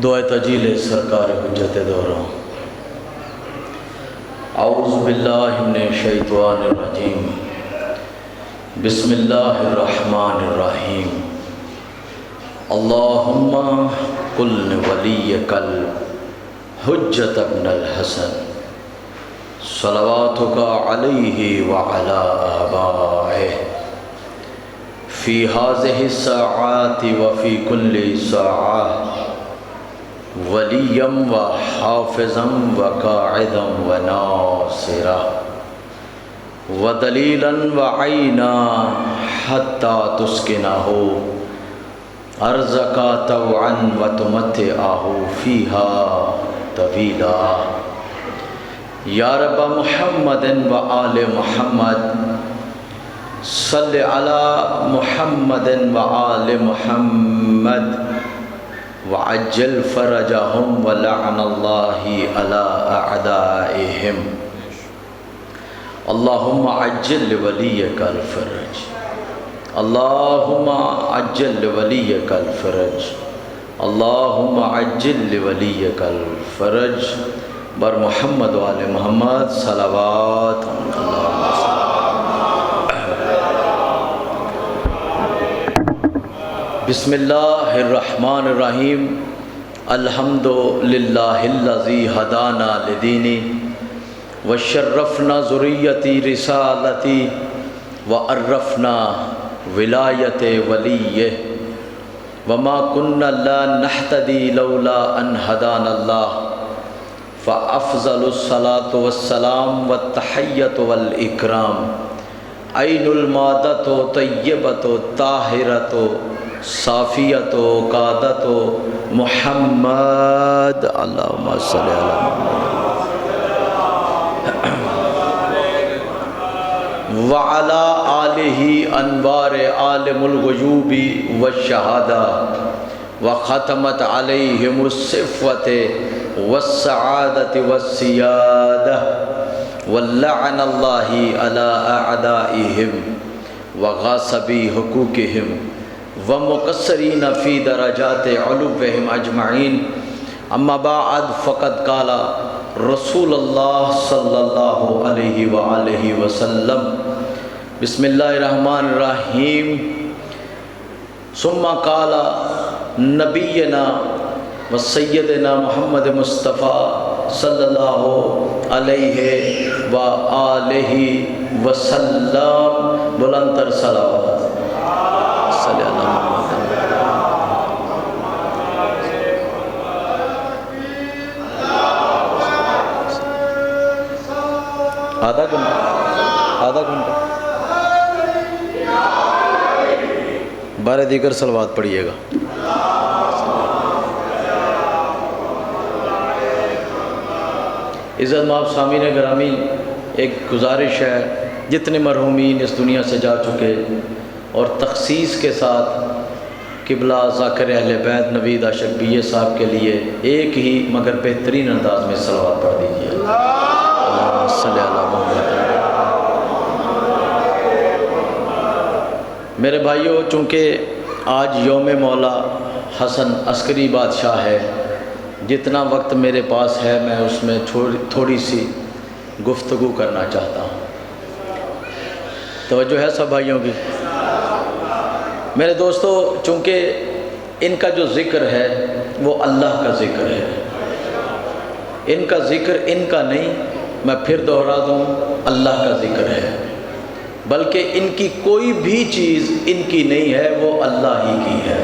دعائے تجلیل سرکار حجت دورہ۔ اعوذ باللہ من الشیطان الرجیم، بسم اللہ الرحمن الرحیم۔ اللہم قل ولیک الحجت ابن الحسن صلواتک علیہ وعلی آبائہ فی ہذہ الساعات وفی کل ساعہ ولیم و حافظم و قاعدم و ناصرہ و دلیلا و عینا حتی تسکنہ ارزقا طوعا و تمتعہ فیہا طویلا۔ یا رب محمد و آل محمد صلی علی محمد و آل محمد وعجل فرجهم ولعن اللہ علی اعدائهم۔ اللہم عجل ولیک الفرج، اللہم عجل ولیک الفرج، اللہم عجل ولیک الفرج۔ بر محمد و آل محمد صلوات اللہ وسلم۔ بسم اللہ الرحمن الرحیم۔ الحمد للہ الذی ہدانا لدینی وشرفنا ذریتی رسالتی وعرفنا ولایت ولیہ وما كنا لا نہتدی لولا ان ہدانا اللہ فافضل الصلاۃ والسلام والتحیۃ والاکرام عین المادۃ طیبۃ طاہرۃ صافیۃ قادۃ محمد، اللہم صلی علی محمد وعلی آلہ انوار عالم الغیوب والشہادہ وختمت علیہم الصفوۃ والسعادۃ والسیادہ ولعن اللہ علی اعدائہم وغاصبی حقوقہم ومقصرین فی درجات علوہم اجمعین۔ اما بعد فقد قال رسول اللہ صلی اللہ علیہ وآلہ وسلم، بسم اللہ الرحمن الرحیم۔ ثم قال نبینا و سیدنا محمد مصطفیٰ صلی اللہ علیہ وآلہ وسلم۔ بلند تر صلوات صلی اللہ آدھا گھنٹہ بارہ دیگر صلوات پڑھیے گا۔ عزت مآب سامعین گرامی، ایک گزارش ہے، جتنے مرحومین اس دنیا سے جا چکے اور تخصیص کے ساتھ قبلہ ذاکر اہل بیت نوید اشرفیہ صاحب کے لیے ایک ہی مگر بہترین انداز میں صلوات پڑھ دیجیے۔ اللہم صلی علی محمد۔ میرے بھائیوں، چونکہ آج یوم مولا حسن عسکری بادشاہ ہے، جتنا وقت میرے پاس ہے میں اس میں تھوڑی سی گفتگو کرنا چاہتا ہوں۔ توجہ ہے سب بھائیوں کی؟ میرے دوستو، چونکہ ان کا جو ذکر ہے وہ اللہ کا ذکر ہے، ان کا ذکر ان کا نہیں، میں پھر دہرا دوں، اللہ کا ذکر ہے، بلکہ ان کی کوئی بھی چیز ان کی نہیں ہے، وہ اللہ ہی کی ہے۔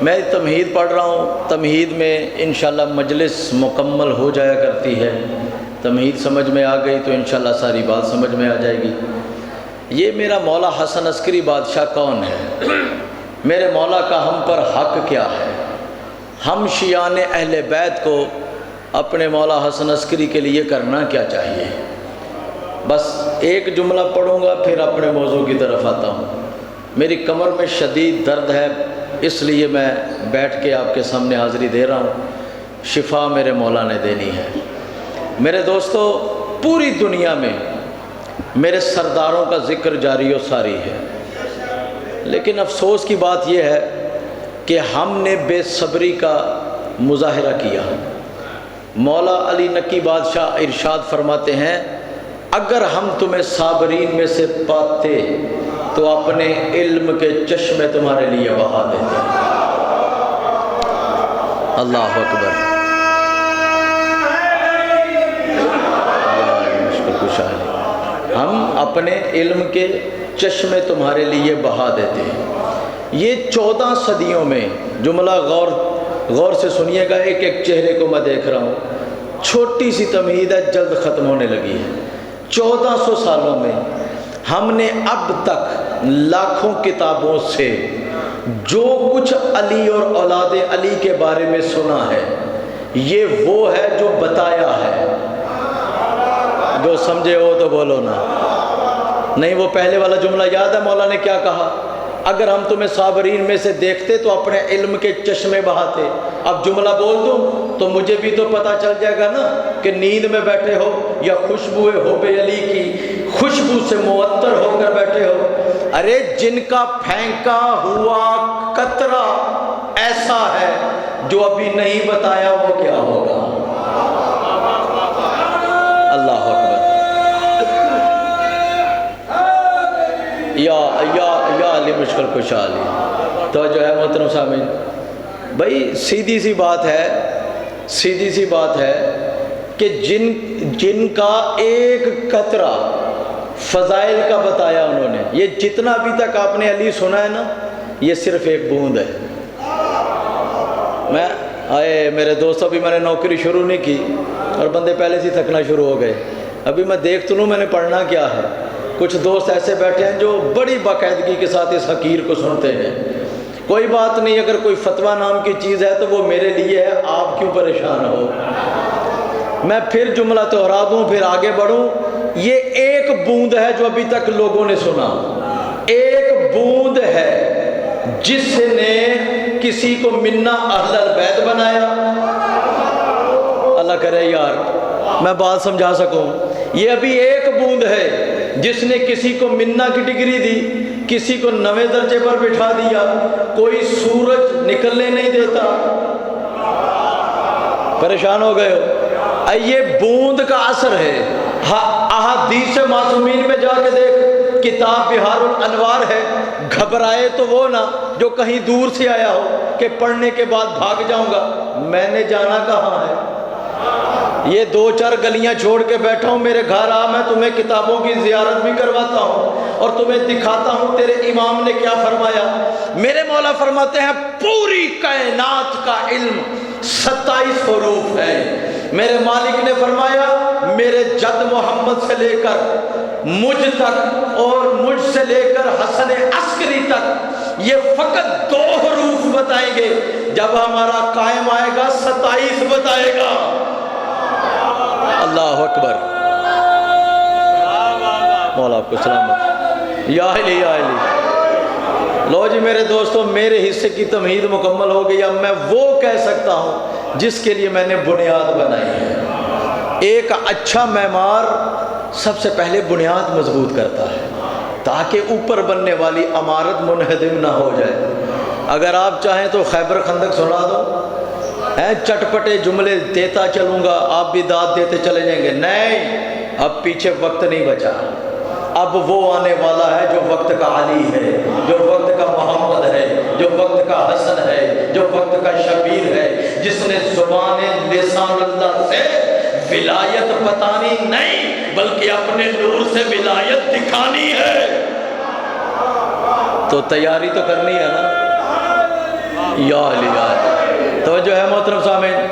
میں تمہید پڑھ رہا ہوں، تمہید میں انشاءاللہ مجلس مکمل ہو جایا کرتی ہے، تمہید سمجھ میں آ گئی تو انشاءاللہ ساری بات سمجھ میں آ جائے گی۔ یہ میرا مولا حسن عسکری بادشاہ کون ہے؟ میرے مولا کا ہم پر حق کیا ہے؟ ہم شیعان اہل بیت کو اپنے مولا حسن عسکری کے لیے کرنا کیا چاہیے؟ بس ایک جملہ پڑھوں گا پھر اپنے موضوع کی طرف آتا ہوں۔ میری کمر میں شدید درد ہے، اس لیے میں بیٹھ کے آپ کے سامنے حاضری دے رہا ہوں، شفا میرے مولا نے دینی ہے۔ میرے دوستو، پوری دنیا میں میرے سرداروں کا ذکر جاری و ساری ہے، لیکن افسوس کی بات یہ ہے کہ ہم نے بے صبری کا مظاہرہ کیا۔ مولا علی نقی بادشاہ ارشاد فرماتے ہیں اگر ہم تمہیں صابرین میں سے پاتے تو اپنے علم کے چشمے تمہارے لیے بہا دیتے۔ اللہ اکبر۔ مشکل کشا ہے، ہم اپنے علم کے چشمے تمہارے لیے بہا دیتے ہیں۔ یہ 14 صدیوں میں، جملہ غور سے سنیے گا، ایک ایک چہرے کو میں دیکھ رہا ہوں، چھوٹی سی تمہید ہے، جلد ختم ہونے لگی ہے۔ 1400 سالوں میں ہم نے اب تک لاکھوں کتابوں سے جو کچھ علی اور اولاد علی کے بارے میں سنا ہے، یہ وہ ہے جو بتایا ہے۔ جو سمجھے ہو تو بولو نا۔ نہیں، وہ پہلے والا جملہ یاد ہے مولا نے کیا کہا؟ اگر ہم تمہیں صابرین میں سے دیکھتے تو اپنے علم کے چشمے بہاتے۔ اب جملہ بول دوں تو مجھے بھی تو پتہ چل جائے گا نا کہ نیند میں بیٹھے ہو یا خوشبو حب علی کی خوشبو سے معطر ہو کر بیٹھے ہو۔ ارے جن کا پھینکا ہوا قطرہ ایسا ہے جو ابھی نہیں بتایا وہ کیا ہوگا؟ اللہ اکبر۔ یا علی مشکل کشا علی۔ تو جو ہے محترم سامعین، بھائی سیدھی سی بات ہے کہ جن کا ایک قطرہ فضائل کا بتایا انہوں نے، یہ جتنا ابھی تک آپ نے علی سنا ہے نا، یہ صرف ایک بوند ہے۔ میرے دوست، ابھی میں نے نوکری شروع نہیں کی اور بندے پہلے سے تھکنا شروع ہو گئے۔ ابھی میں دیکھ تو لوں میں نے پڑھنا کیا ہے۔ کچھ دوست ایسے بیٹھے ہیں جو بڑی باقاعدگی کے ساتھ اس حقیر کو سنتے ہیں۔ کوئی بات نہیں، اگر کوئی فتویٰ نام کی چیز ہے تو وہ میرے لیے ہے، آپ کیوں پریشان ہو؟ میں پھر جملہ دہرا دوں، پھر آگے بڑھوں۔ یہ ایک بوند ہے جو ابھی تک لوگوں نے سنا، ایک بوند ہے جس نے کسی کو منا اہل البیت بنایا۔ اللہ کرے یار میں بات سمجھا سکوں۔ یہ ابھی ایک بوند ہے جس نے کسی کو منا کی ڈگری دی، کسی کو 9ویں درجے پر بٹھا دیا، کوئی سورج نکلنے نہیں دیتا۔ پریشان ہو گئے ہو؟ یہ بوند کا اثر ہے۔ احادیث معصومین میں جا کے دیکھ، کتاب بہار الانوار ہے۔ گھبرائے تو وہ نہ جو کہیں دور سے آیا ہو کہ پڑھنے کے بعد بھاگ جاؤں گا۔ میں نے جانا کہاں ہے؟ یہ 2-4 گلیاں چھوڑ کے بیٹھا ہوں، میرے گھر آ، میں تمہیں کتابوں کی زیارت بھی کرواتا ہوں اور تمہیں دکھاتا ہوں تیرے امام نے کیا فرمایا۔ میرے مولا فرماتے ہیں پوری کائنات کا علم 27 حروف ہے۔ میرے مالک نے فرمایا میرے جد محمد سے لے کر مجھ تک اور مجھ سے لے کر حسن عسکری تک یہ فقط 2 حروف بتائیں گے، جب ہمارا قائم آئے گا 27 بتائے گا۔ اللہ اکبر۔ مولا آپ کو سلامت۔ یا علی یا علی۔ لو جی میرے دوستو، میرے حصے کی تمہید مکمل ہو گئی۔ اب میں وہ کہہ سکتا ہوں جس کے لیے میں نے بنیاد بنائی ہے۔ ایک اچھا معمار سب سے پہلے بنیاد مضبوط کرتا ہے تاکہ اوپر بننے والی عمارت منہدم نہ ہو جائے۔ اگر آپ چاہیں تو خیبر خندق سنا دو، چٹپٹے جملے دیتا چلوں گا، آپ بھی داد دیتے چلے جائیں گے۔ نہیں، اب پیچھے وقت نہیں بچا۔ اب وہ آنے والا ہے جو وقت کا علی ہے، جو وقت کا محمد ہے، جو وقت کا حسن ہے، جو وقت کا شبیر ہے، جس نے زبان لسان اللہ سے ولایت بتانی نہیں بلکہ اپنے نور سے ولایت دکھانی ہے۔ تو تیاری تو کرنی ہے نا۔ یا علی یا علی۔ توجہ ہے محترم سامعین،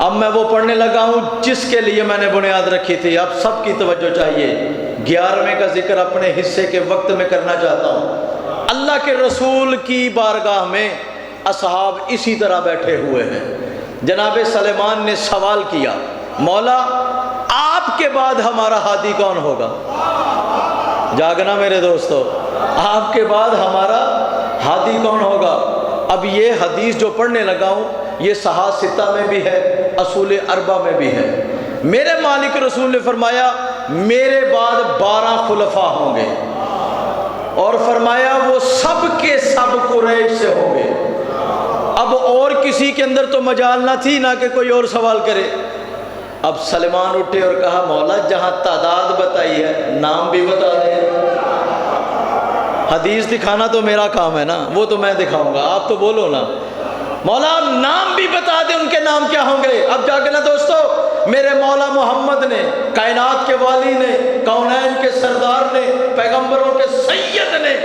اب میں وہ پڑھنے لگا ہوں جس کے لیے میں نے بنیاد رکھی تھی۔ اب سب کی توجہ چاہیے۔ 11ویں کا ذکر اپنے حصے کے وقت میں کرنا چاہتا ہوں۔ اللہ کے رسول کی بارگاہ میں اصحاب اسی طرح بیٹھے ہوئے ہیں۔ جناب سلیمان نے سوال کیا، مولا آپ کے بعد ہمارا ہادی کون ہوگا؟ جاگنا میرے دوستو، آپ کے بعد ہمارا ہادی کون ہوگا؟ اب یہ حدیث جو پڑھنے لگا ہوں یہ صحاح 6 میں بھی ہے، اصول 4 میں بھی ہے۔ میرے مالک رسول نے فرمایا میرے بعد 12 خلفاء ہوں گے، اور فرمایا وہ سب کے سب قریش سے ہوں گے۔ کسی کے اندر تو مجال نہ تھی نہ کہ کوئی اور سوال کرے۔ اب سلمان اٹھے اور کہا مولا جہاں تعداد بتائی ہے نام بھی بتا دیں۔ حدیث دکھانا تو میرا کام ہے نا، وہ تو میں دکھاؤں گا، آپ تو بولو نا۔ مولا نام بھی بتا دیں، ان کے نام کیا ہوں گے؟ اب جا کے نا دوستو، میرے مولا محمد نے، کائنات کے والی نے، کونین کے سردار نے، پیغمبروں کے سید نے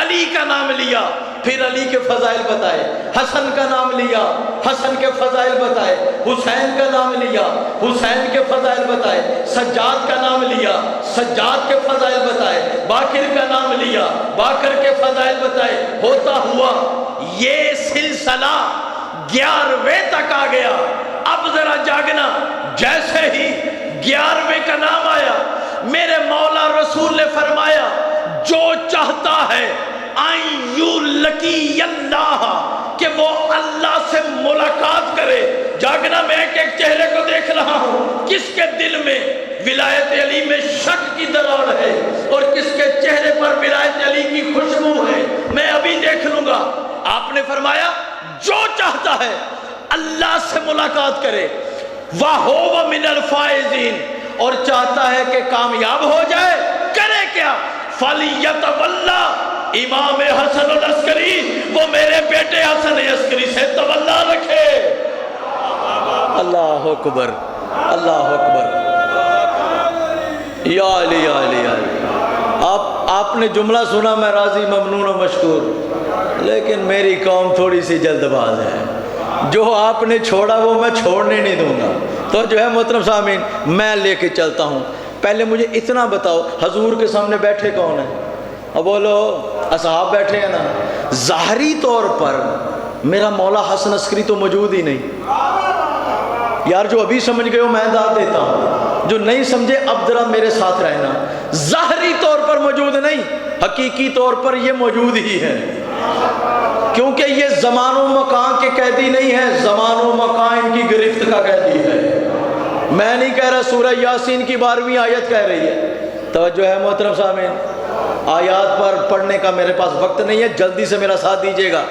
علی کا نام لیا، پھر علی کے فضائل بتائے، حسن کا نام لیا، حسن کے فضائل بتائے، حسین کا نام لیا، حسین کے فضائل بتائے، سجاد کا نام لیا، سجاد کے فضائل بتائے، باقر کا نام لیا، باقر کے فضائل بتائے۔ ہوتا ہوا یہ سلسلہ 11ویں تک آ گیا۔ اب ذرا جاگنا، جیسے ہی 11ویں کا نام آیا، میرے مولا رسول نے فرمایا جو چاہتا ہے آئیں یو لکی اللہ، کہ وہ اللہ سے ملاقات کرے۔ جاگنا، میں ایک چہرے کو دیکھ رہا ہوں، کس کے دل میں ولایت علی میں شک کی دراڑ ہے اور کس کے چہرے پر ولایت علی کی خوشبو ہے، میں ابھی دیکھ لوں گا۔ آپ نے فرمایا جو چاہتا ہے اللہ سے ملاقات کرے، وَهُوَ مِنَ الْفَائِزِينَ، اور چاہتا ہے کہ کامیاب ہو جائے، کرے کیا؟ فَلْيَتَوَلَّ امام حسن العسکری، وہ میرے بیٹے حسن عسکری سے تولا رکھے۔ اللہ اکبر، اللہ اکبر، یا علی یا علی یا علی۔ آپ نے جملہ سنا، میں راضی ممنون و مشکور، لیکن میری قوم تھوڑی سی جلد باز ہے، جو آپ نے چھوڑا وہ میں چھوڑنے نہیں دوں گا۔ تو جو ہے محترم سامعین، میں لے کے چلتا ہوں۔ پہلے مجھے اتنا بتاؤ، حضور کے سامنے بیٹھے کون ہیں؟ اب بولو، اصحاب بیٹھے ہیں نا۔ ظاہری طور پر میرا مولا حسن عسکری تو موجود ہی نہیں۔ یار جو ابھی سمجھ گئے ہو میں داد دیتا ہوں، جو نہیں سمجھے اب ذرا میرے ساتھ رہنا۔ ظاہری طور پر موجود نہیں، حقیقی طور پر یہ موجود ہی ہے، کیونکہ یہ زمان و مکان کے قیدی نہیں ہے، زمان و مکان ان کی گرفت کا قیدی ہے۔ میں نہیں کہہ رہا، سورہ یاسین کی 12ویں آیت کہہ رہی ہے۔ توجہ ہے محترم سامعین، آیات پر پڑھنے کا میرے پاس وقت نہیں ہے، جلدی سے میرا ساتھ دیجیے گا۔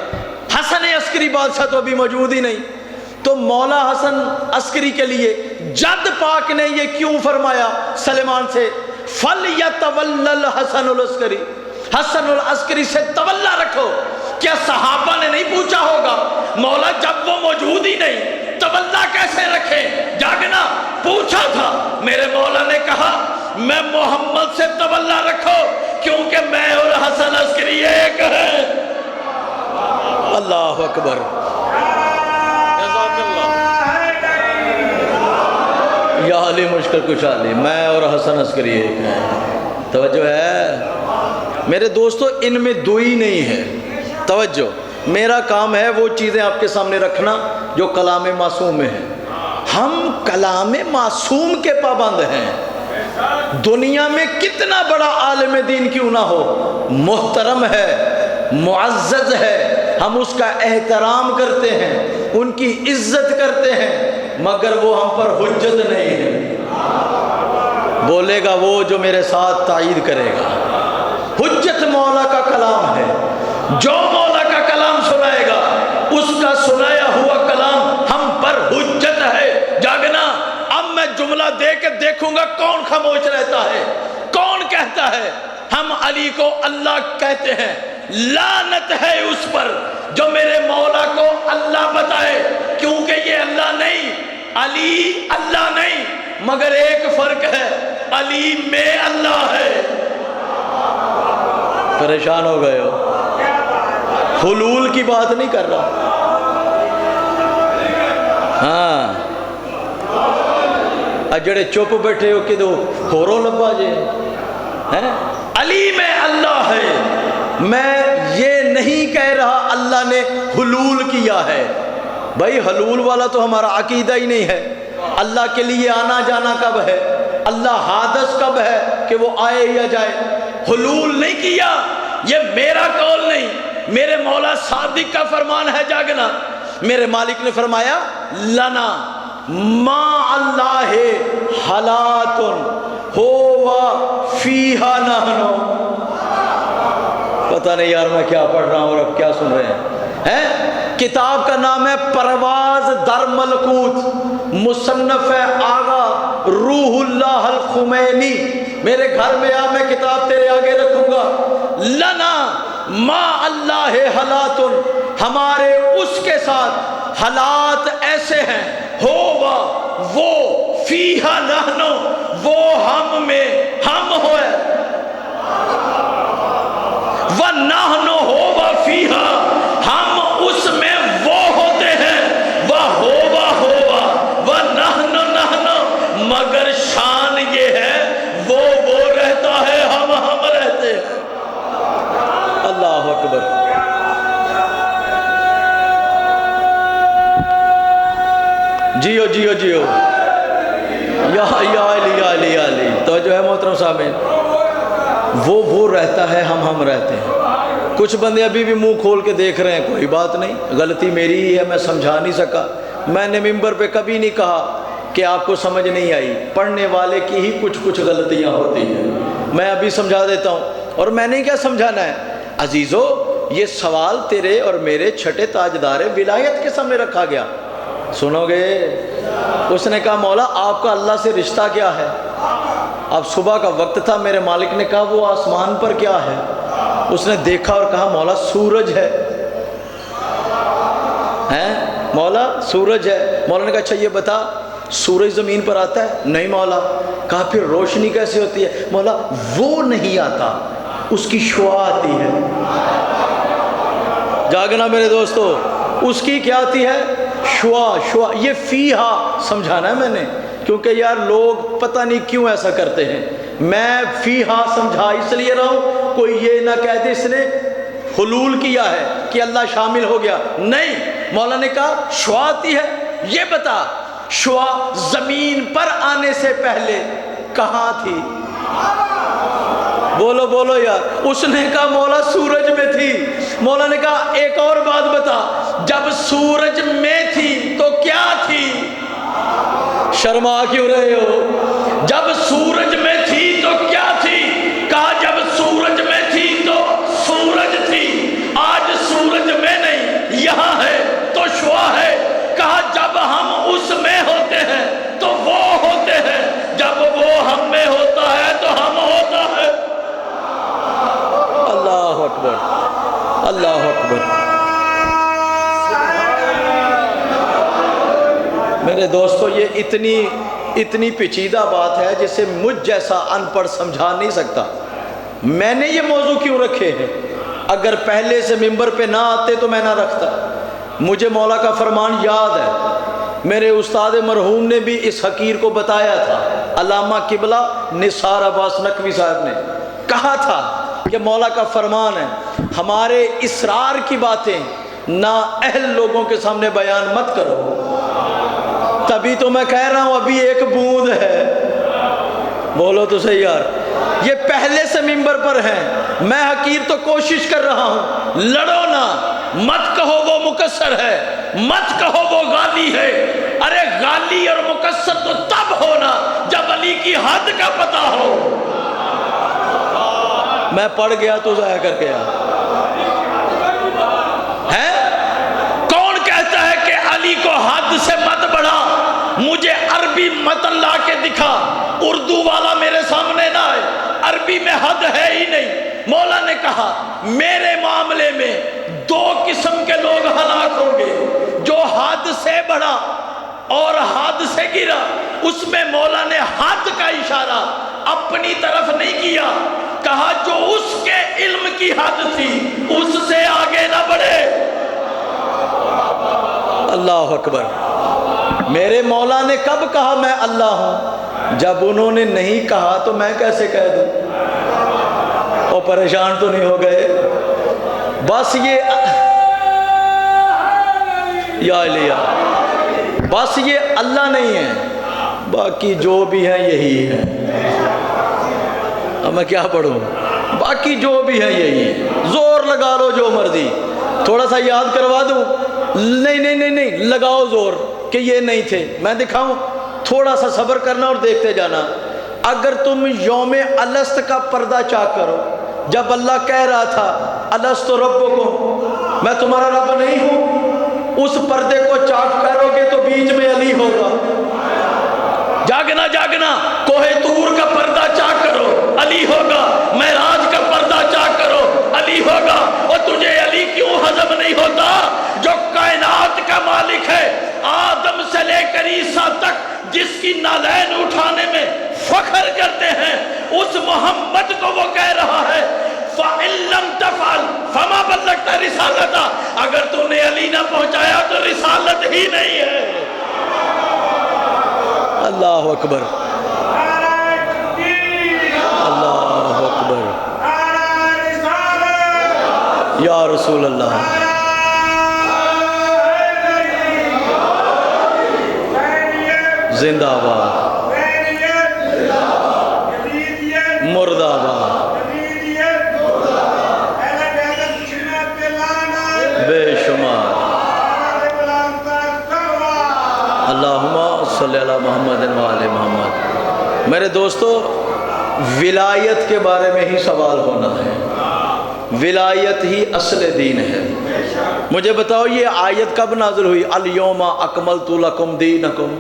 حسن عسکری بادشاہ تو ابھی موجود ہی نہیں، تو مولا حسن عسکری کے لیے جد پاک نے یہ کیوں فرمایا سلیمان سے، فَلْيَتَوَلَّ الْحَسَنُ الْعَسْكَرِي، حسن العسکری سے تولا رکھو۔ کیا صحابہ نے نہیں پوچھا ہوگا مولا جب وہ موجود ہی نہیں تولا کیسے رکھیں؟ جاگنا، پوچھا تھا، میرے مولا نے کہا میں محمد سے تولا رکھو، کیونکہ میں اور حسن عسکری ایک ہے۔ اللہ اکبر، یا علی مشکل کشا علی، میں اور حسن عسکری ایک ہے۔ توجہ ہے میرے دوستو، ان میں دوئی نہیں ہے۔ توجہ، میرا کام ہے وہ چیزیں آپ کے سامنے رکھنا جو کلام معصوم میں ہیں۔ ہم کلام معصوم کے پابند ہیں، دنیا میں کتنا بڑا عالم دین کیوں نہ ہو، محترم ہے، معزز ہے، ہم اس کا احترام کرتے ہیں، ان کی عزت کرتے ہیں، مگر وہ ہم پر حجت نہیں ہے۔ بولے گا وہ جو میرے ساتھ تائید کرے گا، حجت مولا کا کلام ہے، جو مولا کا کلام سنائے گا اس کا سنایا ہوا کلام ہم پر حجت ہے۔ جاگنا، اب میں جملہ دے کے دیکھوں گا کون خاموش رہتا ہے، کون کہتا ہے ہم علی کو اللہ کہتے ہیں۔ لعنت ہے اس پر جو میرے مولا کو اللہ بتائے، کیونکہ یہ اللہ نہیں، علی اللہ نہیں، مگر ایک فرق ہے، علی میں اللہ ہے۔ پریشان ہو گئے ہو؟ حلول کی بات نہیں کر رہا، ہاں جڑے چپ بیٹھے ہو کہ دو ہورو لبا جے ہیں، علی میں اللہ ہے۔ میں یہ نہیں کہہ رہا اللہ نے حلول کیا ہے، بھائی حلول والا تو ہمارا عقیدہ ہی نہیں ہے۔ اللہ کے لیے آنا جانا کب ہے؟ اللہ حادث کب ہے کہ وہ آئے یا جائے؟ حلول نہیں کیا، یہ میرا قول نہیں، میرے مولا صادق کا فرمان ہے۔ جاگنا، میرے مالک نے فرمایا لنا ما اللہ حالات ہوا فیہا نحن۔ پتہ نہیں یار میں کیا پڑھ رہا ہوں اور اب کیا سن رہے ہیں۔ ہے؟ کتاب کا نام ہے پرواز در ملکوت، مصنف ہے آغا روح اللہ الخمینی۔ میرے گھر میں آ، میں کتاب تیرے آگے رکھوں گا۔ لنا ما اللہ حالات، ہمارے اس کے ساتھ حالات ایسے ہیں، ہوا وہ، فیہا نحنو وہ ہم میں ہم ہوئے، وَنَحْنُ هُوَ فِيهَا ہم اس میں وہ ہوتے ہیں، وَهُوَ وَنَحْنُ نَحْنُ مگر شان یہ ہے وہ رہتا ہے، ہم رہتے ہیں۔ اللہ اکبر۔ جیو جیو جیو، یا علی یا علی یا علی۔ تو جو ہے محترم صاحب، وہ رہتا ہے، ہم رہتے ہیں۔ کچھ بندے ابھی بھی منہ کھول کے دیکھ رہے ہیں، کوئی بات نہیں، غلطی میری ہی ہے، میں سمجھا نہیں سکا۔ میں نے ممبر پہ کبھی نہیں کہا کہ آپ کو سمجھ نہیں آئی، پڑھنے والے کی ہی کچھ غلطیاں ہوتی ہیں۔ میں ابھی سمجھا دیتا ہوں، اور میں نے کیا سمجھانا ہے عزیزو، یہ سوال تیرے اور میرے چھٹے تاجدار ولایت کے سامنے رکھا گیا، سنو گے؟ اس نے کہا مولا آپ کا اللہ سے رشتہ کیا ہے؟ اب صبح کا وقت تھا، میرے مالک نے کہا وہ آسمان پر کیا ہے؟ اس نے دیکھا اور کہا مولا سورج ہے، مولا سورج ہے۔ مولا نے کہا اچھا یہ بتا سورج زمین پر آتا ہے؟ نہیں مولا۔ کہا پھر روشنی کیسے ہوتی ہے؟ مولا وہ نہیں آتا، اس کی شعاع آتی ہے۔ جاگنا میرے دوستو، اس کی کیا آتی ہے؟ شعاع۔ یہ فیہا سمجھانا ہے میں نے، کیونکہ یار لوگ پتہ نہیں کیوں ایسا کرتے ہیں۔ میں فیہا سمجھا اس لیے رہا ہوں، کوئی یہ نہ کہہ دے اس نے حلول کیا ہے کہ اللہ شامل ہو گیا، نہیں۔ مولا نے کہا شعاع آتی ہے، یہ بتا شعاع زمین پر آنے سے پہلے کہاں تھی؟ بولو بولو یار۔ اس نے کہا مولا سورج میں تھی۔ مولا نے کہا ایک اور بات بتا، جب سورج میں تھی تو کیا تھی؟ شرما کیوں رہے ہو؟ جب سورج میں تھی تو کیا تھی؟ کہا جب سورج میں تھی تو سورج تھی، آج سورج میں نہیں، یہاں ہے تو شعاع ہے۔ کہا جب ہم اس میں ہوتے ہیں تو وہ ہوتے ہیں، جب وہ ہم میں ہوتا ہے تو ہم ہوتا ہے۔ اللہ اکبر، اللہ اکبر۔ میرے دوستو یہ اتنی پیچیدہ بات ہے جسے مجھ جیسا ان پڑھ سمجھا نہیں سکتا۔ میں نے یہ موضوع کیوں رکھے ہیں؟ اگر پہلے سے ممبر پہ نہ آتے تو میں نہ رکھتا۔ مجھے مولا کا فرمان یاد ہے، میرے استاد مرحوم نے بھی اس حقیر کو بتایا تھا، علامہ قبلہ نثار عباس نقوی صاحب نے کہا تھا کہ مولا کا فرمان ہے ہمارے اسرار کی باتیں نا اہل لوگوں کے سامنے بیان مت کرو۔ تبھی تو میں کہہ رہا ہوں ابھی ایک بوند ہے، بولو تو صحیح یار۔ یہ پہلے سے ممبر پر ہیں، میں حقیر تو کوشش کر رہا ہوں، لڑو نا، مت کہو وہ مقصر ہے، مت کہو وہ غالی ہے۔ ارے غالی اور مقصر تو تب ہونا جب علی کی حد کا پتہ ہو۔ میں پڑھ گیا تو ضائع کر گیا ہے۔ کون کہتا ہے کہ علی کو حد سے مت بڑھا؟ مجھے عربی متن لا کے دکھا، اردو والا میرے سامنے نہ آئے، عربی میں حد ہے ہی نہیں۔ مولا نے کہا میرے معاملے میں دو قسم کے لوگ ہلاک ہوں گے، جو حد سے بڑھا اور حد سے گرا۔ اس میں مولا نے حد کا اشارہ اپنی طرف نہیں کیا، کہا جو اس کے علم کی حد تھی اس سے آگے نہ بڑھے۔ اللہ اکبر۔ میرے مولا نے کب کہا میں اللہ ہوں؟ جب انہوں نے نہیں کہا تو میں کیسے کہہ دوں؟ اور پریشان تو نہیں ہو گئے؟ بس یہ یا علیہ، بس یہ اللہ نہیں ہے، باقی جو بھی ہے یہی ہے۔ اب میں کیا پڑھوں؟ باقی جو بھی ہے یہی ہے، زور لگا لو جو مرضی۔ تھوڑا سا یاد کروا دوں؟ نہیں لگاؤ زور کہ یہ نہیں تھے، میں دکھاؤں؟ تھوڑا سا صبر کرنا اور دیکھتے جانا۔ اگر تم یوم الست کا پردہ چاک کرو، جب اللہ کہہ رہا تھا الست ربکم، میں تمہارا رب نہیں ہوں؟ اس پردے کو چاک کرو گے تو بیچ میں علی ہوگا۔ جاگنا جاگنا، کوہ طور کا پردہ چاک کرو، علی ہوگا۔ معراج کا پردہ چاک کرو، علی ہوگا۔ اور تجھے علی کیوں ہضم نہیں ہوتا؟ جو کائنات کا مالک ہے، آدم سے لے کر عیسیٰ تک جس کی نالین اٹھانے میں فخر کرتے ہیں، اس محمد کو وہ کہہ رہا ہے فَإِن لَمْ تَفْعَلْ فَمَا بَلَّغْتَ رِسَالَتَهُ، اگر تو نے علی نہ پہنچایا تو رسالت ہی نہیں ہے۔ اللہ اکبر، اللہ اکبر، یا رسول اللہ۔ زندہ آباد، مردہ آباد، بے شمار۔ اللہم صلی علی محمد و آل محمد۔ میرے دوستو، ولایت کے بارے میں ہی سوال ہونا ہے، ولایت ہی اصل دین ہے۔ مجھے بتاؤ یہ آیت کب نازل ہوئی؟ الیوم اکملت لکم دینکم،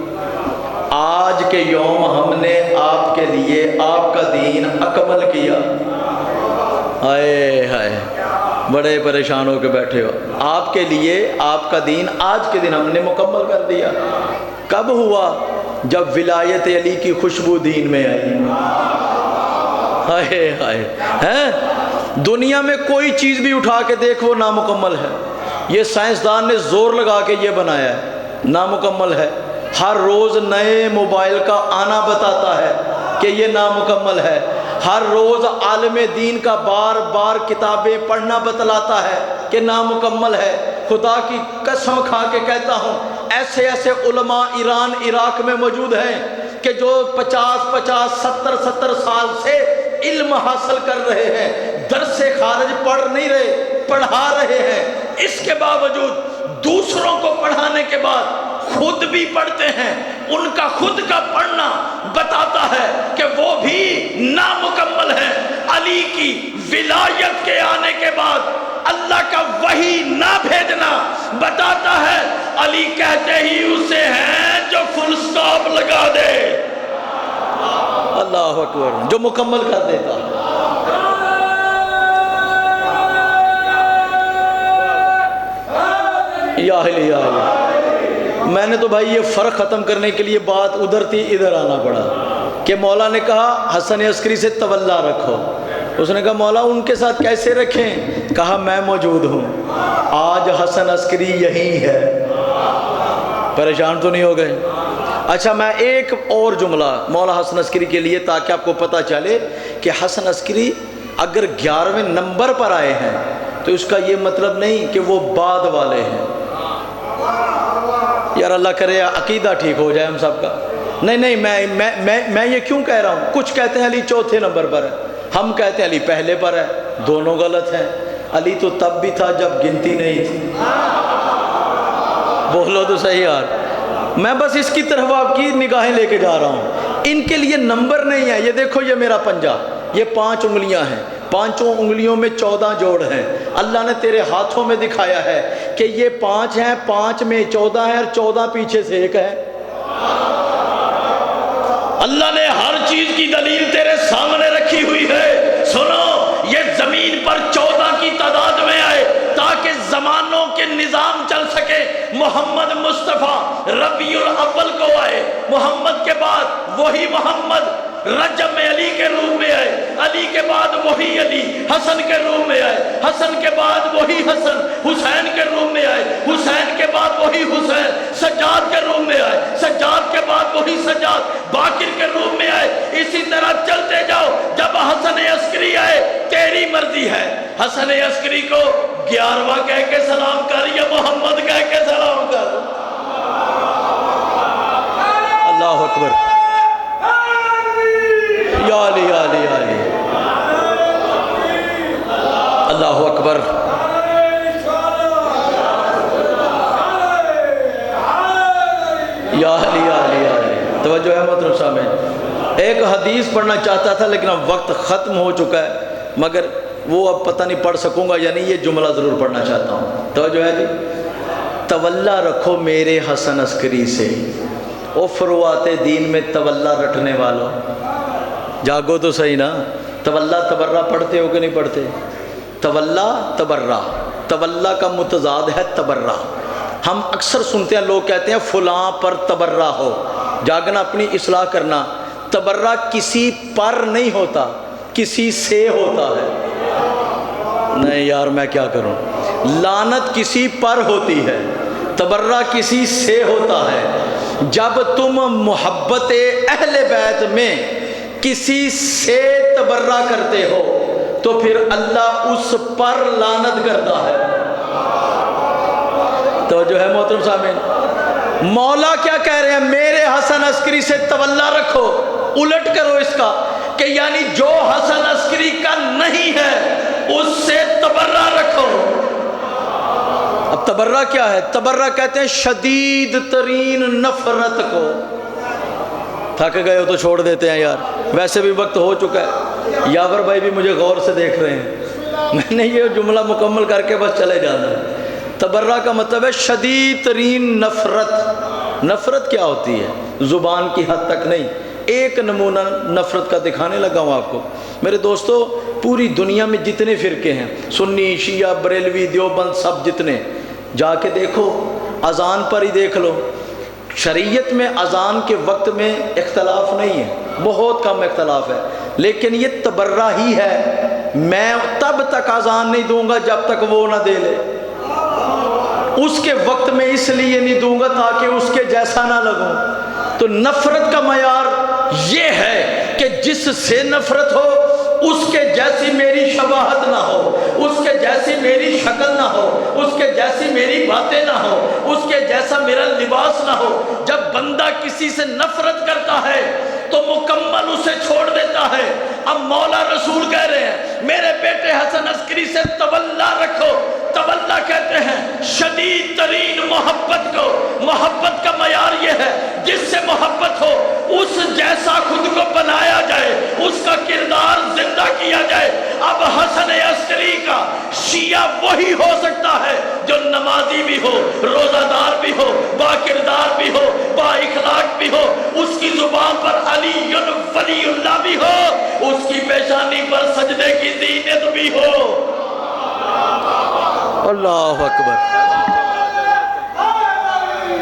آج کے یوم ہم نے آپ کے لیے آپ کا دین اکمل کیا۔ ہائے ہائے، بڑے پریشان ہو کے بیٹھے ہو۔ آپ کے لیے آپ کا دین آج کے دن ہم نے مکمل کر دیا۔ کب ہوا؟ جب ولایت علی کی خوشبو دین میں آئی۔ ہائے ہائے، ہیں دنیا میں کوئی چیز بھی اٹھا کے دیکھو نامکمل ہے۔ یہ سائنسدان نے زور لگا کے یہ بنایا ہے، نامکمل ہے۔ ہر روز نئے موبائل کا آنا بتاتا ہے کہ یہ نامکمل ہے۔ ہر روز عالم دین کا بار بار کتابیں پڑھنا بتلاتا ہے کہ نامکمل ہے۔ خدا کی قسم کھا کے کہتا ہوں، ایسے ایسے علماء ایران عراق میں موجود ہیں کہ جو 50-70 سال سے علم حاصل کر رہے ہیں، درس خارج پڑھ نہیں رہے، پڑھا رہے ہیں۔ اس کے باوجود دوسروں کو پڑھانے کے بعد خود بھی پڑھتے ہیں۔ ان کا خود کا پڑھنا بتاتا ہے کہ وہ بھی نامکمل ہے۔ علی کی ولایت کے آنے کے بعد اللہ کا وحی نہ بھیجنا بتاتا ہے علی کہتے ہی اسے ہیں جو فل سٹاپ لگا دے۔ اللہ اکبر، جو مکمل کر دیتا ہے۔ یا علی یا علی۔ میں نے تو بھائی یہ فرق ختم کرنے کے لیے بات ادھر تھی ادھر آنا پڑا کہ مولا نے کہا حسن عسکری سے تولا رکھو۔ اس نے کہا مولا ان کے ساتھ کیسے رکھیں؟ کہا میں موجود ہوں، آج حسن عسکری یہی ہے۔ پریشان تو نہیں ہو گئے؟ اچھا میں ایک اور جملہ مولا حسن عسکری کے لیے تاکہ آپ کو پتہ چلے کہ حسن عسکری اگر 11ویں نمبر پر آئے ہیں تو اس کا یہ مطلب نہیں کہ وہ بعد والے ہیں۔ یار اللہ کرے عقیدہ ٹھیک ہو جائے ہم سب کا۔ نہیں میں یہ کیوں کہہ رہا ہوں؟ کچھ کہتے ہیں علی چوتھے نمبر پر ہے، ہم کہتے ہیں علی پہلے پر ہے، دونوں غلط ہیں۔ علی تو تب بھی تھا جب گنتی نہیں تھی۔ بولو تو صحیح یار۔ میں بس اس کی طرف آپ کی نگاہیں لے کے جا رہا ہوں۔ ان کے لیے نمبر نہیں ہے۔ یہ دیکھو یہ میرا پنجہ، یہ 5 انگلیاں ہیں، 5 انگلیوں میں 14 جوڑ ہیں۔ اللہ نے تیرے ہاتھوں میں دکھایا ہے کہ یہ 5 ہیں، 5 میں 14 ہے اور 14 پیچھے سے 1 ہے۔ اللہ نے ہر چیز کی دلیل تیرے سامنے رکھی ہوئی ہے۔ سنو، یہ زمین پر 14 کی تعداد میں آئے تاکہ زمانوں کے نظام چل سکے۔ محمد مصطفیٰ ربیع الاول کو آئے، محمد کے بعد وہی محمد رجب میں علی کے روح میں آئے، علی کے بعد وہی علی حسن کے روح میں آئے، حسن کے بعد وہی حسن حسین کے روح میں آئے، حسین کے بعد وہی حسین سجاد کے روح میں آئے، سجاد کے بعد وہی سجاد باقر کے روح میں آئے۔ اسی طرح چلتے جاؤ، جب حسن عسکری آئے تیری مرضی ہے، حسن عسکری کو 11واں کہہ کے سلام کر یا محمد کہہ کے سلام کر۔ اللہ اکبر، یا علی یا علی یا علی، اللہ اکبر۔ یا علی یا علی یا علی۔ توجہ ہے محترم صاحب، ایک حدیث پڑھنا چاہتا تھا لیکن اب وقت ختم ہو چکا ہے، مگر وہ اب پتہ نہیں پڑھ سکوں گا یا نہیں، یہ جملہ ضرور پڑھنا چاہتا ہوں۔ توجہ ہے جی، تولا رکھو میرے حسن عسکری سے، او فروعات دین میں تولا رٹنے والوں، جاگو تو صحیح نا۔ تولا تبرہ پڑھتے ہو کہ نہیں پڑھتے؟ تولا تبرہ، تولا کا متضاد ہے تبرہ۔ ہم اکثر سنتے ہیں لوگ کہتے ہیں فلاں پر تبرہ ہو، جاگنا اپنی اصلاح کرنا۔ تبرہ کسی پر نہیں ہوتا، کسی سے ہوتا ہے۔ نہیں یار میں کیا کروں، لعنت کسی پر ہوتی ہے، تبرہ کسی سے ہوتا ہے۔ جب تم محبت اہل بیت میں کسی سے تبرہ کرتے ہو تو پھر اللہ اس پر لعنت کرتا ہے۔ تو جو ہے محترم سامعین، مولا کیا کہہ رہے ہیں؟ میرے حسن عسکری سے تولا رکھو، الٹ کرو اس کا کہ یعنی جو حسن عسکری کا نہیں ہے اس سے تبرہ رکھو۔ اب تبرہ کیا ہے؟ تبرہ کہتے ہیں شدید ترین نفرت کو۔ تھک گئے ہو تو چھوڑ دیتے ہیں یار، ویسے بھی وقت ہو چکا ہے۔ یاور بھائی بھی مجھے غور سے دیکھ رہے ہیں، میں نے یہ جملہ مکمل کر کے بس چلے جانا ہے۔ تبرہ کا مطلب ہے شدید ترین نفرت۔ نفرت کیا ہوتی ہے؟ زبان کی حد تک نہیں، ایک نمونہ نفرت کا دکھانے لگا ہوں آپ کو۔ میرے دوستو، پوری دنیا میں جتنے فرقے ہیں، سنی، شیعہ، بریلوی، دیوبند، سب جتنے، جا کے دیکھو، اذان پر ہی دیکھ لو، شریعت میں اذان کے وقت میں اختلاف نہیں ہے، بہت کم اختلاف ہے، لیکن یہ تبرہ ہی ہے۔ میں تب تک اذان نہیں دوں گا جب تک وہ نہ دے لے، اس کے وقت میں اس لیے نہیں دوں گا تاکہ اس کے جیسا نہ لگوں۔ تو نفرت کا معیار یہ ہے کہ جس سے نفرت ہو اس کے جیسی میری شباہت نہ ہو، اس کے جیسی میری شکل نہ ہو، اس کے جیسی میری باتیں نہ ہو، اس کے جیسا میرا لباس نہ ہو۔ جب بندہ کسی سے نفرت کرتا ہے تو مکمل اسے چھوڑ دیتا ہے۔ اب مولا رسول کہہ رہے ہیں میرے بیٹے حسن عسکری سے تولا رکھو۔ تولا کہتے ہیں شدید ترین محبت کو۔ محبت کا معیار یہ ہے جس سے محبت ہو اس جیسا خود کو بنایا جائے، اس کا کردار زندہ کیا جائے۔ اب حسن عسکری کا شیعہ وہی ہو سکتا ہے جو نمازی بھی ہو، روزہ دار بھی ہو، با کردار بھی ہو، با اخلاق بھی ہو، اس کی زبان پر علی ولی اللہ بھی ہو، اس کی پیشانی پر سجدے کی زینت بھی ہو۔ اللہ اکبر،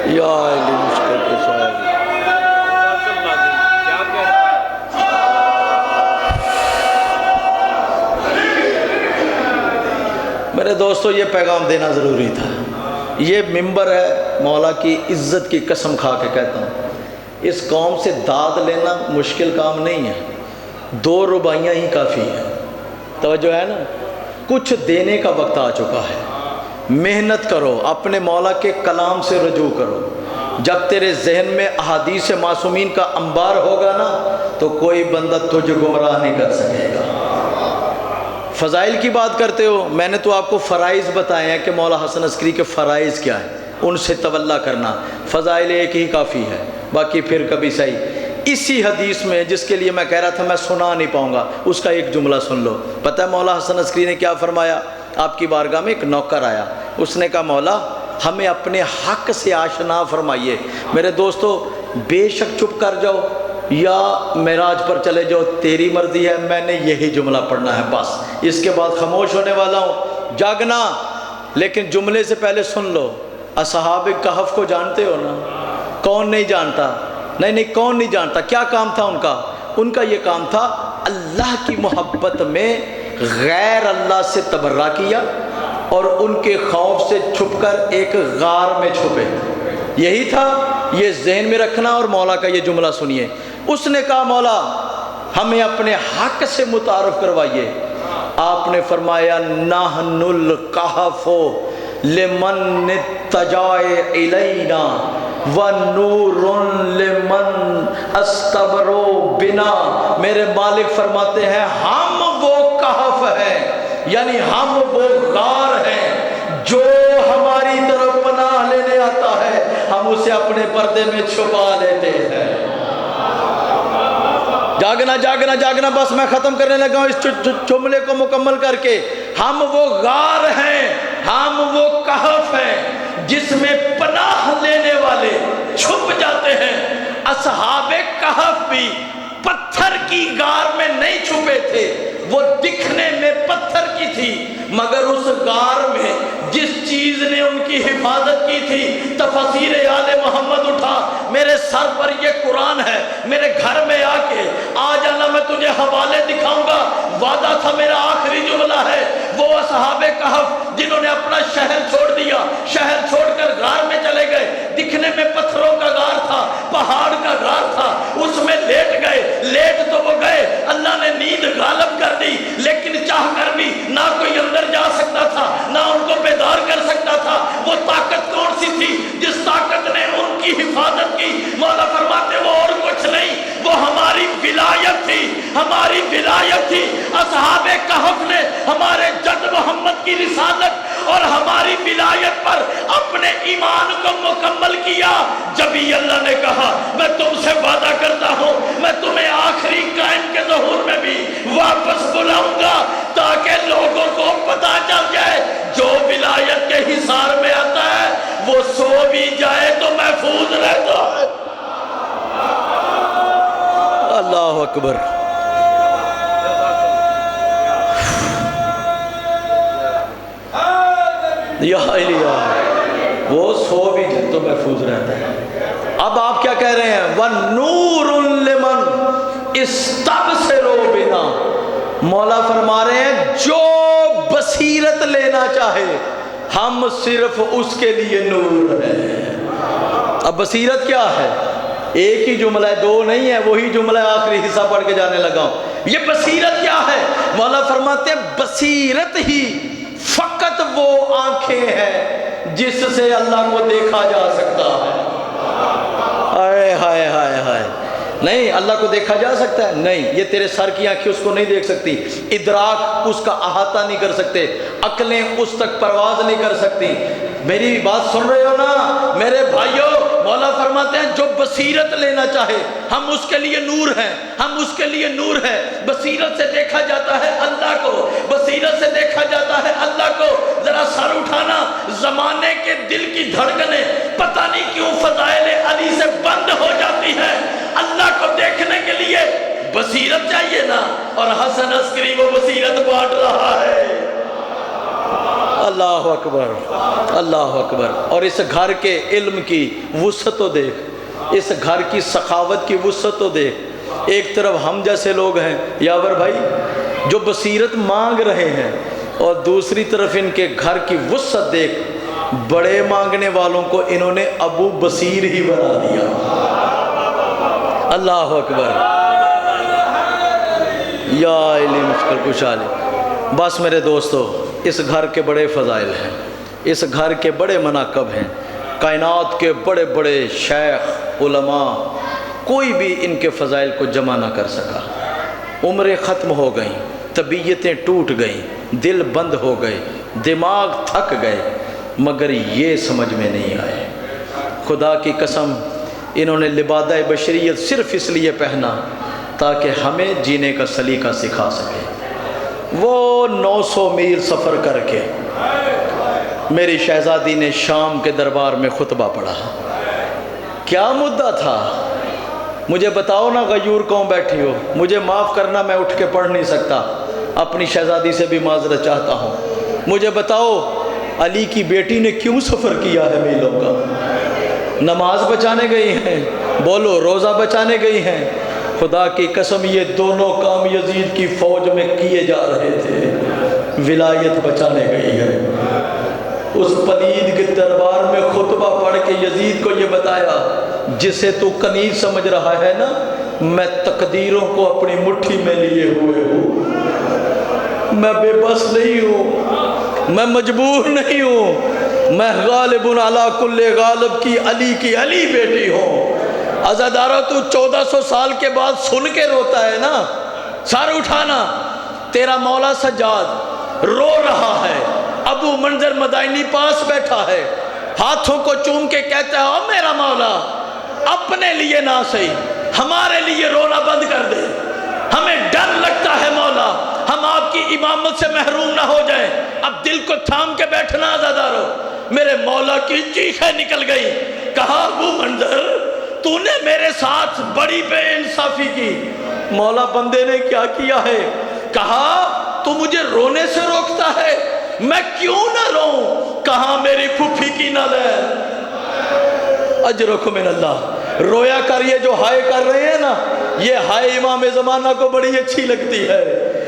یا علی مشکل کے صاحب۔ میرے دوستو، یہ پیغام دینا ضروری تھا۔ یہ ممبر ہے، مولا کی عزت کی قسم کھا کے کہتا ہوں، اس قوم سے داد لینا مشکل کام نہیں ہے، 2 رباعیاں ہی کافی ہیں۔ توجہ ہے نا، کچھ دینے کا وقت آ چکا ہے۔ محنت کرو، اپنے مولا کے کلام سے رجوع کرو۔ جب تیرے ذہن میں احادیث معصومین کا انبار ہوگا نا تو کوئی بندہ تجھے گمراہ نہیں کر سکے گا۔ فضائل کی بات کرتے ہو، میں نے تو آپ کو فرائض بتائے ہیں کہ مولا حسن عسکری کے فرائض کیا ہیں، ان سے تولا کرنا۔ فضائل ایک ہی کافی ہے، باقی پھر کبھی صحیح۔ اسی حدیث میں جس کے لیے میں کہہ رہا تھا میں سنا نہیں پاؤں گا، اس کا ایک جملہ سن لو۔ پتہ ہے مولا حسن عسکری نے کیا فرمایا؟ آپ کی بارگاہ میں ایک نوکر آیا، اس نے کہا مولا ہمیں اپنے حق سے آشنا فرمائیے۔ میرے دوستو، بے شک چپ کر جاؤ یا معراج پر چلے جاؤ، تیری مرضی ہے، میں نے یہی جملہ پڑھنا ہے بس، اس کے بعد خاموش ہونے والا ہوں۔ جاگنا، لیکن جملے سے پہلے سن لو۔ اصحاب کہف کو جانتے ہو نا؟ کون نہیں جانتا؟ نہیں کون نہیں جانتا؟ کیا کام تھا ان کا؟ ان کا یہ کام تھا اللہ کی محبت میں غیر اللہ سے تبرہ کیا اور ان کے خوف سے چھپ کر ایک غار میں چھپے۔ یہی تھا، یہ ذہن میں رکھنا۔ اور مولا کا یہ جملہ سنیے، اس نے کہا مولا ہمیں اپنے حق سے متعارف کروائیے۔ آپ نے فرمایا نحن الکہف لمن اتجائے الینا ونور لمن استبرو بنا۔ میرے مالک فرماتے ہیں ہم وہ کہف ہیں، یعنی ہم وہ غار ہیں، جو ہماری طرف پناہ لینے آتا ہے ہم اسے اپنے پردے میں چھپا لیتے ہیں۔ جاگنا جاگنا جاگنا، بس میں ختم کرنے لگا ہوں اس جملے کو مکمل کر کے. ہم وہ غار ہیں، ہم وہ کہف ہیں جس میں پناہ لینے والے چھپ جاتے ہیں. اصحاب کہف بھی پتھر کی غار میں نہیں چھپے تھے، وہ دکھنے میں پتھر کی تھی، مگر اس غار میں جس چیز نے ان کی حفاظت کی تھی. تفسیر آل محمد اٹھا، میرے سر پر یہ قرآن ہے، میرے گھر میں آ کے آج اللہ میں تجھے حوالے دکھاؤں گا. وعدہ تھا، میرا آخری جملہ ہے. وہ اصحاب کہف جنہوں نے اپنا شہر چھوڑ دیا، شہر چھوڑ کر غار میں چلے گئے، دکھنے میں پتھروں کا غار تھا، پہاڑ کا غار تھا، اس میں لیٹ گئے. لیٹ تو وہ گئے، اللہ نے نیند غالب کر دی، لیکن چاہ کر بھی نہ کوئی اندر جا سکتا تھا، نہ ان کو بیدار کر سکتا تھا. وہ طاقت کون سی تھی جس طاقت نے ان کی حفاظت کی؟ مولا فرماتے وہ اور کچھ نہیں، وہ ہماری ولایت تھی، ہماری ولایت تھی. اصحاب کہف نے ہمارے جد محمد کی رسالت اور ہماری ولایت پر اپنے ایمان کو مکمل کیا. جبھی اللہ نے کہا میں تم سے وعدہ کرتا ہوں، میں تمہیں آخری قائم کے ظہور میں بھی واپس بلاؤں گا، تاکہ لوگوں کو پتہ چل جائے جو ولایت کے حصار میں آتا ہے وہ سو بھی جائے تو محفوظ رہتا ہے. اللہ اکبر. یا الہ، وہ سو بھی جائے تو محفوظ رہتا ہے. اب آپ کیا کہہ رہے ہیں؟ وَنُورٌ لِمَنْ اِسْتَبْصِرُوا بِنَا. مولا فرما رہے ہیں جو بصیرت لینا چاہے ہم صرف اس کے لیے نور ہے. اب بصیرت کیا ہے؟ ایک ہی جملہ ہے، دو نہیں ہے، وہی جملہ ہے، آخری حصہ پڑھ کے جانے لگا ہوں. یہ بصیرت کیا ہے؟ مولا فرماتے ہیں بصیرت ہی فقط وہ آنکھیں ہیں جس سے اللہ کو دیکھا جا سکتا ہے. ہائے ہائے ہائے ہائے. نہیں، اللہ کو دیکھا جا سکتا ہے؟ نہیں، یہ تیرے سر کی آنکھیں اس کو نہیں دیکھ سکتی، ادراک اس کا احاطہ نہیں کر سکتے، عقلیں اس تک پرواز نہیں کر سکتی. میری بات سن رہے ہو نا میرے بھائیوں؟ مولا فرماتے ہیں جو بصیرت لینا چاہے ہم اس کے لیے نور ہیں، ہم اس کے لیے نور ہیں. بصیرت سے دیکھا جاتا ہے اللہ کو، بصیرت سے دیکھا جاتا ہے اللہ کو. ذرا سر اٹھانا، زمانے کے دل کی دھڑکنیں پتہ نہیں کیوں فضائل علی سے بند ہو جاتی ہیں. اللہ کو دیکھنے کے لیے بصیرت چاہیے نا، اور حسن عسکری وہ بصیرت بانٹ رہا ہے. اللہ اکبر، اللہ اکبر. اور اس گھر کے علم کی وسعت تو دیکھ، اس گھر کی سخاوت کی وسعت تو دیکھ. ایک طرف ہم جیسے لوگ ہیں یاور بھائی جو بصیرت مانگ رہے ہیں، اور دوسری طرف ان کے گھر کی وسعت دیکھ. بڑے مانگنے والوں کو انہوں نے ابو بصیر ہی بنا دیا. اللہ اکبر. یا علی مشکل کشا لے. بس میرے دوستو، اس گھر کے بڑے فضائل ہیں، اس گھر کے بڑے مناقب ہیں. کائنات کے بڑے بڑے شیخ علماء کوئی بھی ان کے فضائل کو جمع نہ کر سکا. عمریں ختم ہو گئیں، طبیعتیں ٹوٹ گئیں، دل بند ہو گئے، دماغ تھک گئے، مگر یہ سمجھ میں نہیں آئے. خدا کی قسم انہوں نے لبادہ بشریت صرف اس لیے پہنا تاکہ ہمیں جینے کا سلیقہ سکھا سکے. وہ 900 میل سفر کر کے میری شہزادی نے شام کے دربار میں خطبہ پڑھا. کیا مدعا تھا؟ مجھے بتاؤ نا غیور قوم بیٹھی ہو، مجھے معاف کرنا، میں اٹھ کے پڑھ نہیں سکتا، اپنی شہزادی سے بھی معذرت چاہتا ہوں. مجھے بتاؤ علی کی بیٹی نے کیوں سفر کیا ہے میلوں کا؟ نماز بچانے گئی ہیں؟ بولو روزہ بچانے گئی ہیں؟ خدا کی قسم یہ دونوں کام یزید کی فوج میں کیے جا رہے تھے. ولایت بچانے گئی ہے. اس پلید کے دربار میں خطبہ پڑھ کے یزید کو یہ بتایا جسے تو کنیز سمجھ رہا ہے نا، میں تقدیروں کو اپنی مٹھی میں لیے ہوئے ہوں، میں بے بس نہیں ہوں، میں مجبور نہیں ہوں، میں غالب علی کل غالب کی علی بیٹی ہوں. عزادارہ تو 1400 سال کے بعد سن کے روتا ہے نا. سر اٹھانا، تیرا مولا سجاد رو رہا ہے، ابو منظر مدائنی پاس بیٹھا ہے، ہاتھوں کو چوم کے کہتا ہے میرا مولا اپنے لیے نہ صحیح ہمارے لیے رونا بند کر دے. ہمیں ڈر لگتا ہے مولا ہم آپ کی امامت سے محروم نہ ہو جائیں. اب دل کو تھام کے بیٹھنا عزادارو. میرے مولا کی چیخیں نکل گئی. کہا ابو منظر تو نے میرے ساتھ بڑی بے انصافی کی. مولا بندے نے کیا کیا ہے؟ کہا تو مجھے رونے سے روکتا ہے، میں کیوں نہ روں؟ کہا میری پھوپھی کی نالین. اجرکم من اللہ. رویا کر یہ جو ہائے کر رہے ہیں نا، یہ ہائے امام زمانہ کو بڑی اچھی لگتی ہے.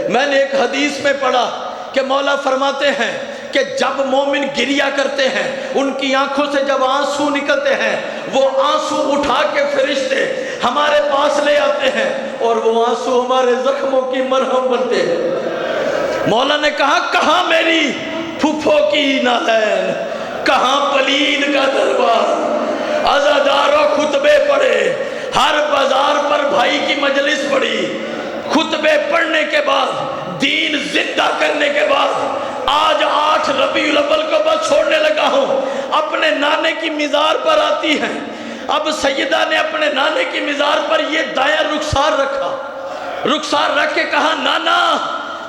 میں نے ایک حدیث میں پڑھا کہ مولا فرماتے ہیں کہ جب مومن گریا کرتے ہیں، ان کی آنکھوں سے جب آنسو نکلتے ہیں، وہ آنسو اٹھا کے فرشتے ہمارے پاس لے آتے ہیں اور وہ آنسو ہمارے زخموں کی مرہم بنتے ہیں. مولا نے کہا کہاں میری پھوپھو کی نالین، کہاں پلید کا دربار. عزاداروں خطبے پڑھے، ہر بازار پر بھائی کی مجلس پڑھی. خطبے پڑھنے کے بعد، دین زندہ کرنے کے بعد آج 8 ربیع الاول کو بس چھوڑنے لگا ہوں. اپنے نانے کی مزار پر آتی ہیں. اب سیدہ نے اپنے نانے کی مزار پر یہ دایاں رخسار رکھا. رخسار رکھ کے کہا نانا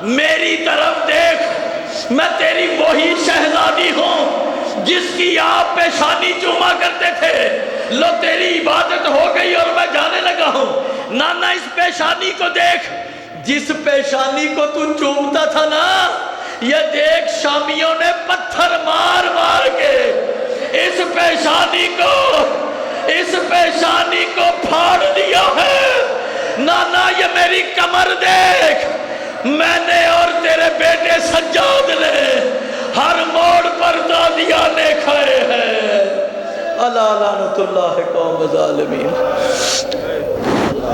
میری طرف دیکھ، میں تیری وہی شہزادی ہوں جس کی آپ پیشانی چوما کرتے تھے. لو تیری عبادت ہو گئی اور میں جانے لگا ہوں. نانا اس پیشانی کو دیکھ، جس پیشانی کو تو چومتا تھا نا، یہ دیکھ شامیوں نے پتھر مار مار کے اس پیشانی کو پھاڑ دیا ہے. نانا یہ میری کمر دیکھ، میں نے اور تیرے بیٹے سجاد نے ہر موڑ پر دادیانے کھائے ہیں. اللہ لعنت اللہ قوم ظالمین.